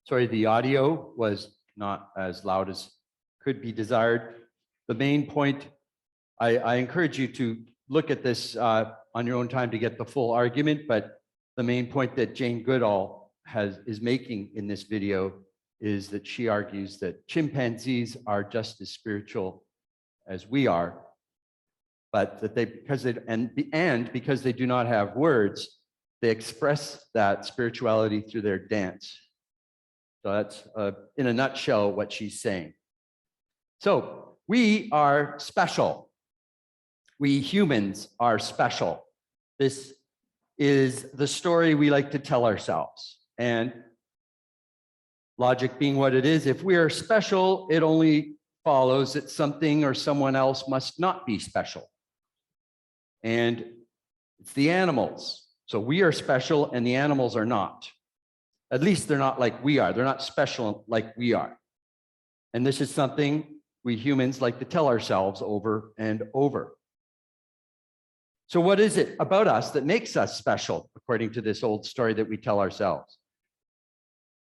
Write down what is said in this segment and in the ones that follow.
Sorry, the audio was not as loud as could be desired. The main point, I encourage you to look at this on your own time to get the full argument, but the main point that Jane Goodall is making in this video is that she argues that chimpanzees are just as spiritual as we are, but that because they do not have words, they express that spirituality through their dance. So that's, in a nutshell, what she's saying. So we are special. We humans are special. This is the story we like to tell ourselves. And logic being what it is, if we are special, it only follows that something or someone else must not be special. And it's the animals. So we are special and the animals are not. At least they're not like we are. They're not special like we are. And this is something we humans like to tell ourselves over and over. So what is it about us that makes us special, according to this old story that we tell ourselves?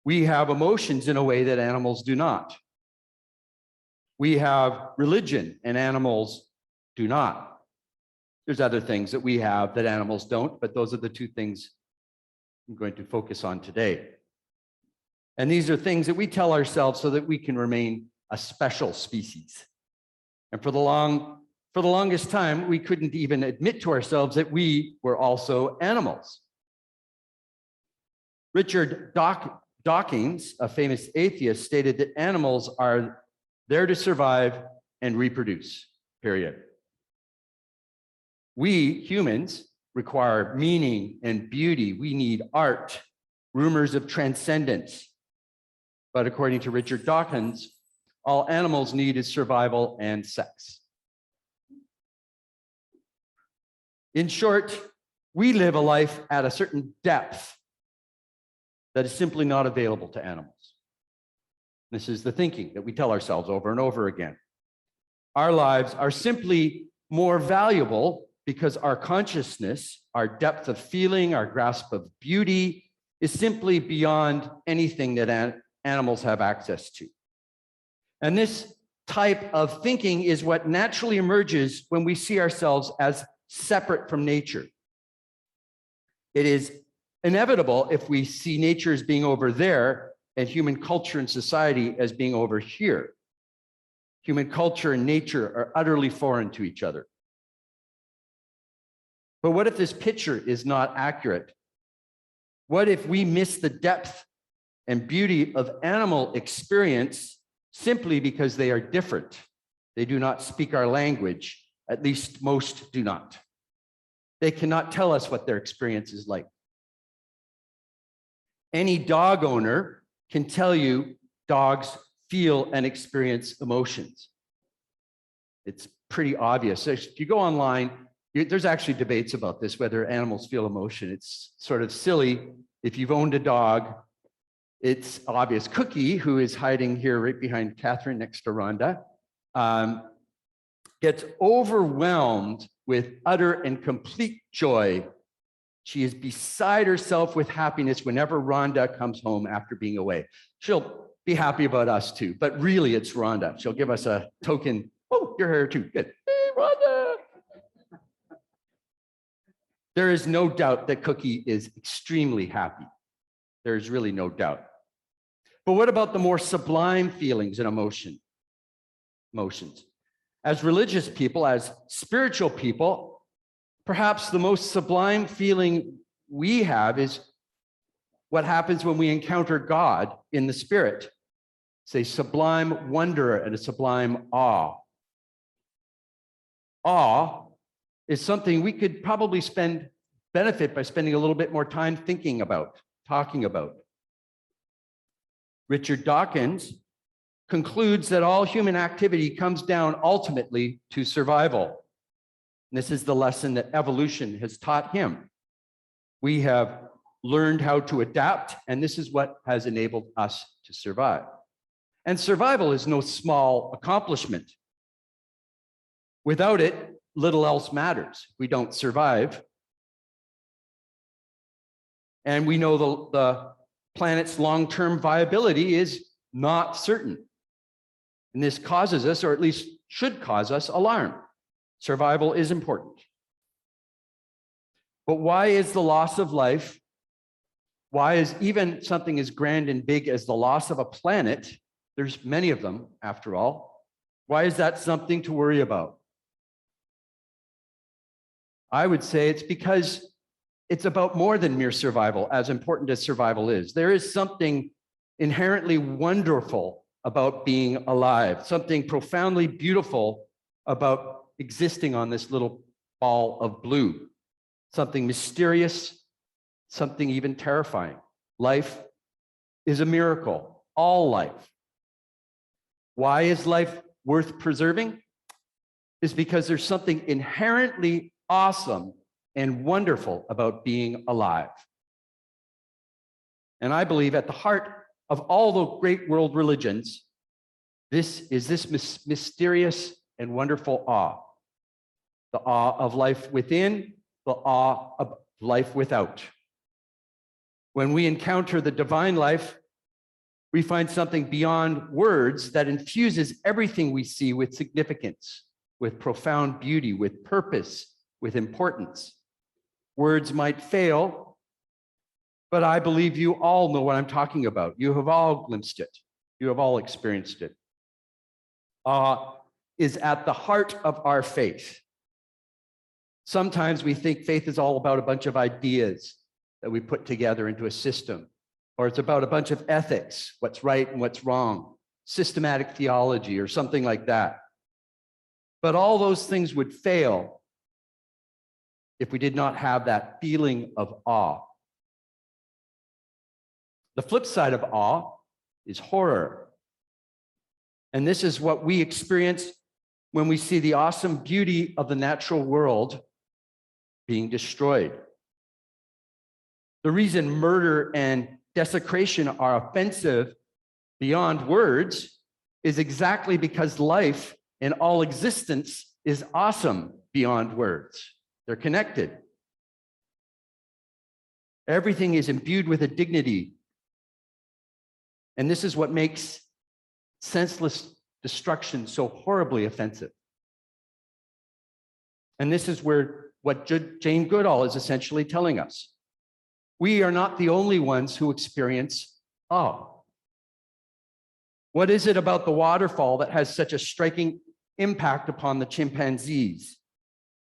We have emotions in a way that animals do not. We have religion and animals do not. There's other things that we have that animals don't, but those are the two things I'm going to focus on today. And these are things that we tell ourselves so that we can remain a special species. And for the longest time, we couldn't even admit to ourselves that we were also animals. Richard Dawkins, a famous atheist, stated that animals are there to survive and reproduce, period. We humans require meaning and beauty. We need art, rumors of transcendence. But according to Richard Dawkins, all animals need is survival and sex. In short, we live a life at a certain depth that is simply not available to animals. This is the thinking that we tell ourselves over and over again. Our lives are simply more valuable because our consciousness, our depth of feeling, our grasp of beauty is simply beyond anything that animals have access to. And this type of thinking is what naturally emerges when we see ourselves as separate from nature. It is inevitable if we see nature as being over there and human culture and society as being over here. Human culture and nature are utterly foreign to each other. But what if this picture is not accurate? What if we miss the depth and beauty of animal experience simply because they are different? They do not speak our language. At least most do not. They cannot tell us what their experience is like. Any dog owner can tell you dogs feel and experience emotions. It's pretty obvious. If you go online, there's actually debates about this, whether animals feel emotion. It's sort of silly. If you've owned a dog, it's obvious. Cookie, who is hiding here right behind Catherine next to Rhonda, gets overwhelmed with utter and complete joy. She is beside herself with happiness whenever Rhonda comes home after being away. She'll be happy about us too, but really it's Rhonda. She'll give us a token. Oh, you're here too. Good. Hey, Rhonda. There is no doubt that Cookie is extremely happy. There's really no doubt. But what about the more sublime feelings and emotions? As religious people, as spiritual people, perhaps the most sublime feeling we have is what happens when we encounter God in the Spirit. It's a sublime wonder and a sublime awe. Awe is something we could probably benefit by spending a little bit more time thinking about, talking about. Richard Dawkins concludes that all human activity comes down ultimately to survival. And this is the lesson that evolution has taught him. We have learned how to adapt, and this is what has enabled us to survive. And survival is no small accomplishment. Without it, little else matters. We don't survive. And we know planet's long-term viability is not certain. And this causes us, or at least should cause us, alarm. Survival is important. But why is the loss of life, why is even something as grand and big as the loss of a planet, there's many of them after all, why is that something to worry about? I would say it's because it's about more than mere survival, as important as survival is. There is something inherently wonderful about being alive, something profoundly beautiful about existing on this little ball of blue, something mysterious, something even terrifying. Life is a miracle, all life. Why is life worth preserving? Is because there's something inherently awesome and wonderful about being alive. And I believe at the heart of all the great world religions, this is this mysterious and wonderful awe. The awe of life within, the awe of life without. When we encounter the divine life, we find something beyond words that infuses everything we see with significance, with profound beauty, with purpose, with importance. Words might fail, but I believe you all know what I'm talking about. You have all glimpsed it. You have all experienced it. Awe is at the heart of our faith. Sometimes we think faith is all about a bunch of ideas that we put together into a system, or it's about a bunch of ethics, what's right and what's wrong, systematic theology or something like that. But all those things would fail if we did not have that feeling of awe. The flip side of awe is horror. And this is what we experience when we see the awesome beauty of the natural world being destroyed. The reason murder and desecration are offensive beyond words is exactly because life and all existence is awesome beyond words. They're connected. Everything is imbued with a dignity. And this is what makes senseless destruction so horribly offensive. And this is what Jane Goodall is essentially telling us. We are not the only ones who experience awe. What is it about the waterfall that has such a striking impact upon the chimpanzees?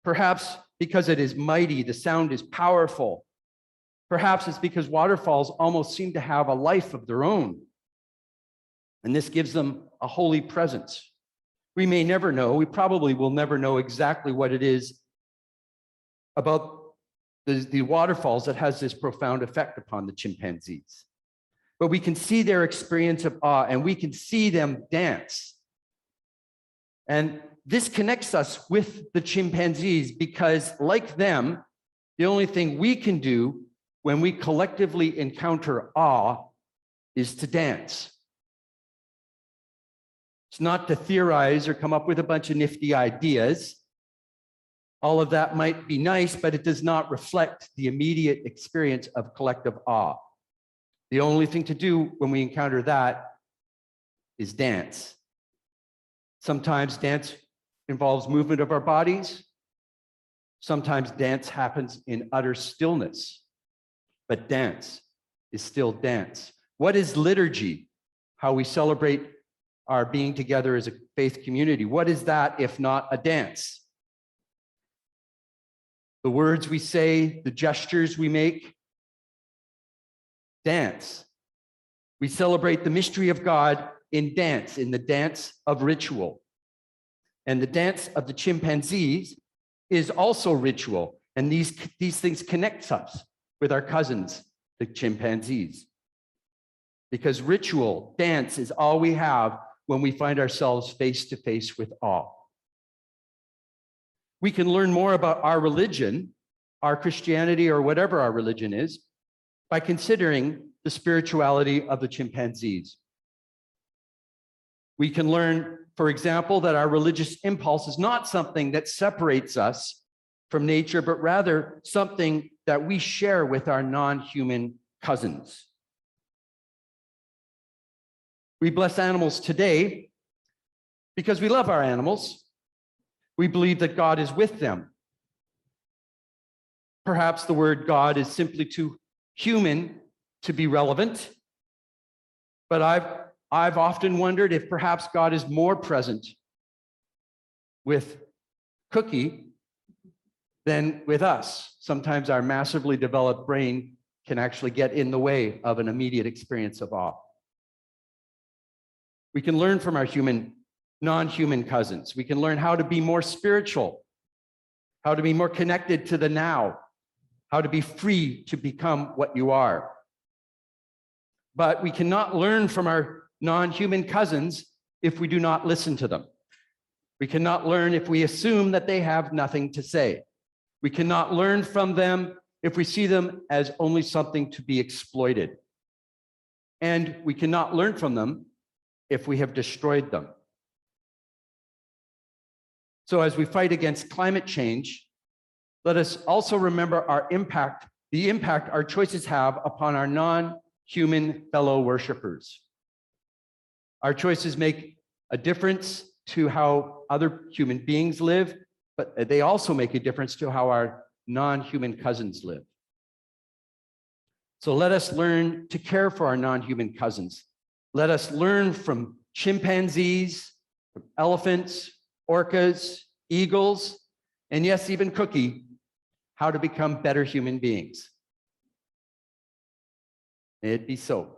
Perhaps because it is mighty, the sound is powerful. Perhaps it's because waterfalls almost seem to have a life of their own. And this gives them a holy presence. We may never know, we probably will never know exactly what it is about the waterfalls that has this profound effect upon the chimpanzees. But we can see their experience of awe and we can see them dance. And this connects us with the chimpanzees because, like them, the only thing we can do when we collectively encounter awe is to dance. It's not to theorize or come up with a bunch of nifty ideas. All of that might be nice, but it does not reflect the immediate experience of collective awe. The only thing to do when we encounter that is dance. Sometimes dance involves movement of our bodies. Sometimes dance happens in utter stillness, but dance is still dance. What is liturgy? How we celebrate our being together as a faith community. What is that if not a dance? The words we say, the gestures we make, dance. We celebrate the mystery of God in dance, in the dance of ritual. And the dance of the chimpanzees is also ritual. And these things connect us with our cousins, the chimpanzees. Because ritual, dance, is all we have when we find ourselves face to face with awe. We can learn more about our religion, our Christianity, or whatever our religion is, by considering the spirituality of the chimpanzees. We can learn, for example, that our religious impulse is not something that separates us from nature, but rather something that we share with our non-human cousins. We bless animals today because we love our animals. We believe that God is with them. Perhaps the word God is simply too human to be relevant, but I've often wondered if perhaps God is more present with Cookie than with us. Sometimes our massively developed brain can actually get in the way of an immediate experience of awe. We can learn from our non-human cousins. We can learn how to be more spiritual, how to be more connected to the now, how to be free to become what you are. But we cannot learn from our non-human cousins if we do not listen to them. We cannot learn if we assume that they have nothing to say. We cannot learn from them if we see them as only something to be exploited. And we cannot learn from them if we have destroyed them. So as we fight against climate change, let us also remember the impact our choices have upon our non-human fellow worshipers. Our choices make a difference to how other human beings live, but they also make a difference to how our non-human cousins live. So let us learn to care for our non-human cousins. Let us learn from chimpanzees, from elephants, orcas, eagles, and yes, even Cookie, how to become better human beings. May it be so.